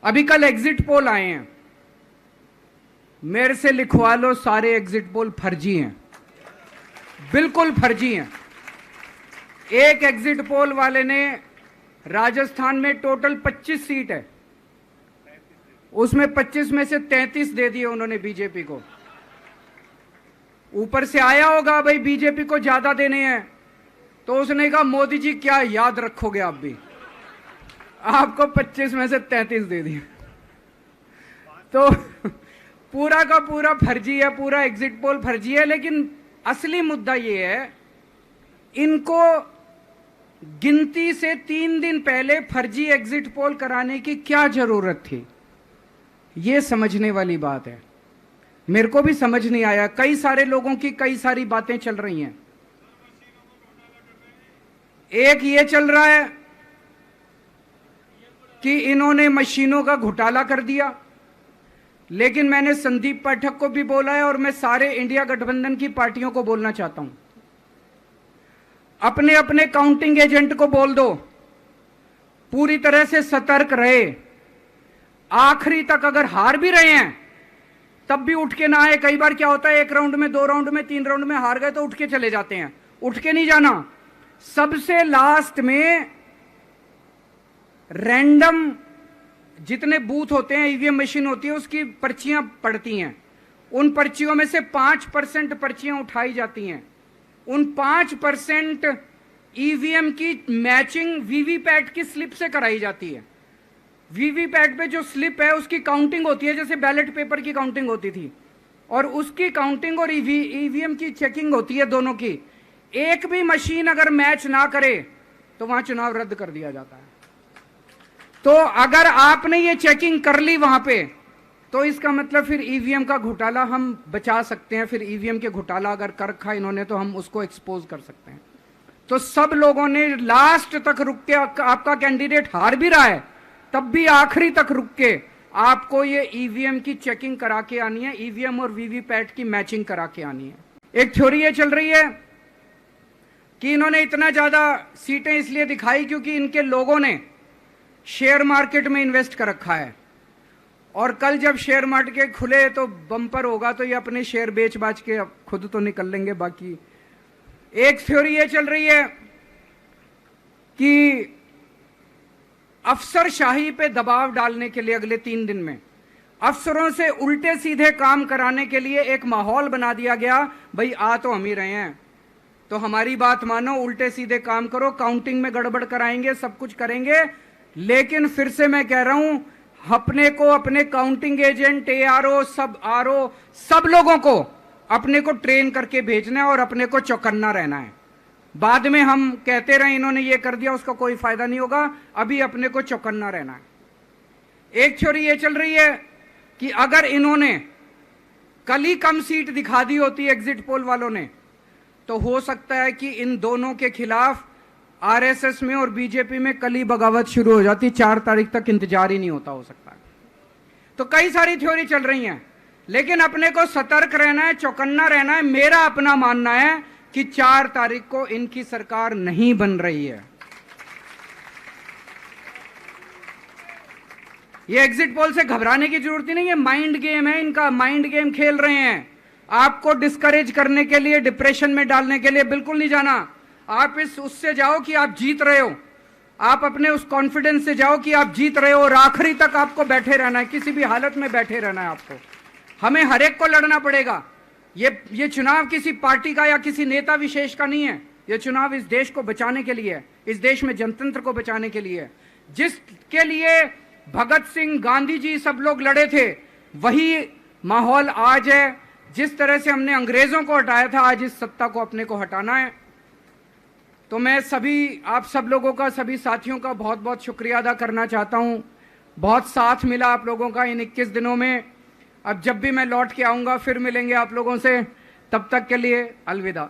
अभी कल exit poll आए हैं, मेरे से लिखवा लो, सारे एग्जिट पोल फर्जी हैं, बिल्कुल फर्जी हैं। एक एग्जिट पोल वाले ने राजस्थान में टोटल 25 सीट है, उसमें 25 में से 33 दे दिए उन्होंने बीजेपी को। ऊपर से आया होगा भाई बीजेपी को ज्यादा देने हैं, तो उसने कहा मोदी जी क्या याद रखोगे आप भी, आपको 25 में से 33 दे दिए। तो पूरा का पूरा फर्जी है, पूरा एग्जिट पोल फर्जी है। लेकिन असली मुद्दा ये है, इनको गिनती से 3 दिन पहले फर्जी एग्जिट पोल कराने की क्या जरूरत थी, ये समझने वाली बात है। मेरे को भी समझ नहीं आया, कई सारे लोगों की कई सारी बातें चल रही हैं। एक ये चल रहा है कि इन्होंने मशीनों का घोटाला कर दिया, लेकिन मैंने संदीप पाठक को भी बोला है और मैं सारे इंडिया गठबंधन की पार्टियों को बोलना चाहता हूं, अपने अपने काउंटिंग एजेंट को बोल दो पूरी तरह से सतर्क रहे। आखिरी तक अगर हार भी रहे हैं तब भी उठ के ना आए। कई बार क्या होता है, 1 राउंड में, 2 राउंड में, 3 राउंड में हार गए तो उठ के चले जाते हैं। उठ के नहीं जाना, सबसे लास्ट में रैंडम जितने बूथ होते हैं, ईवीएम मशीन होती है, उसकी पर्चियां पड़ती हैं। उन पर्चियों में से 5% पर्चियां उठाई जाती हैं। उन 5% ईवीएम की मैचिंग वीवीपैट की स्लिप से कराई जाती है। वीवीपैट पे जो स्लिप है उसकी काउंटिंग होती है, जैसे बैलेट पेपर की काउंटिंग होती थी, और उसकी काउंटिंग और ईवीएम की चेकिंग होती है दोनों की। एक भी मशीन अगर मैच ना करे तो वहां चुनाव रद्द कर दिया जाता है। तो अगर आपने ये चेकिंग कर ली वहां पे, तो इसका मतलब फिर ईवीएम का घोटाला हम बचा सकते हैं। फिर ईवीएम के घोटाला अगर कर रखा इन्होंने तो हम उसको एक्सपोज कर सकते हैं। तो सब लोगों ने लास्ट तक रुक के, आपका कैंडिडेट हार भी रहा है तब भी आखिरी तक रुक के आपको ये ईवीएम की चेकिंग करा के आनी है, ईवीएम और वीवीपैट की मैचिंग करा के आनी है। एक थ्योरी ये चल रही है कि इन्होंने इतना ज्यादा सीटें इसलिए दिखाई क्योंकि इनके लोगों ने शेयर मार्केट में इन्वेस्ट कर रखा है, और कल जब शेयर मार्केट खुले तो बम्पर होगा, तो ये अपने शेयर बेच बाच के खुद तो निकल लेंगे। बाकी एक थ्योरी ये चल रही है कि अफसरशाही पे दबाव डालने के लिए अगले 3 दिन में अफसरों से उल्टे सीधे काम कराने के लिए एक माहौल बना दिया गया। भाई आ तो हम ही रहे हैं, तो हमारी बात मानो, उल्टे सीधे काम करो, काउंटिंग में गड़बड़ कराएंगे, सब कुछ करेंगे। लेकिन फिर से मैं कह रहा हूं, अपने को, अपने काउंटिंग एजेंट, एआरओ, सब आरओ, सब लोगों को अपने को ट्रेन करके भेजना है और अपने को चौकन्ना रहना है। बाद में हम कहते रहे इन्होंने ये कर दिया, उसका कोई फायदा नहीं होगा। अभी अपने को चौकन्ना रहना है। एक थ्योरी ये चल रही है कि अगर इन्होंने कल ही कम सीट दिखा दी होती एग्जिट पोल वालों ने, तो हो सकता है कि इन दोनों के खिलाफ आरएसएस में और बीजेपी में कल ही बगावत शुरू हो जाती। 4 तारीख तक इंतजार ही नहीं होता, हो सकता है। तो कई सारी थ्योरी चल रही हैं, लेकिन अपने को सतर्क रहना है, चौकन्ना रहना है। मेरा अपना मानना है कि 4 तारीख को इनकी सरकार नहीं बन रही है। ये एग्जिट पोल से घबराने की जरूरत ही नहीं है, माइंड गेम है इनका, माइंड गेम खेल रहे हैं। आपको डिस्करेज करने के लिए, डिप्रेशन में डालने के लिए बिल्कुल नहीं जाना। आप उससे जाओ कि आप जीत रहे हो, आप अपने उस कॉन्फिडेंस से जाओ कि आप जीत रहे हो, और आखिरी तक आपको बैठे रहना है, किसी भी हालत में बैठे रहना है आपको। हमें हर एक को लड़ना पड़ेगा। ये चुनाव किसी पार्टी का या किसी नेता विशेष का नहीं है। ये चुनाव इस देश को बचाने के लिए है, इस देश में जनतंत्र को बचाने के लिए है। जिसके लिए भगत सिंह, गांधी जी, सब लोग लड़े थे, वही माहौल आज है। जिस तरह से हमने अंग्रेजों को हटाया था, आज इस सत्ता को अपने को हटाना है। तो मैं सभी आप सब लोगों का, सभी साथियों का बहुत बहुत शुक्रिया अदा करना चाहता हूं। बहुत साथ मिला आप लोगों का इन 21 दिनों में। अब जब भी मैं लौट के आऊंगा फिर मिलेंगे आप लोगों से। तब तक के लिए अलविदा।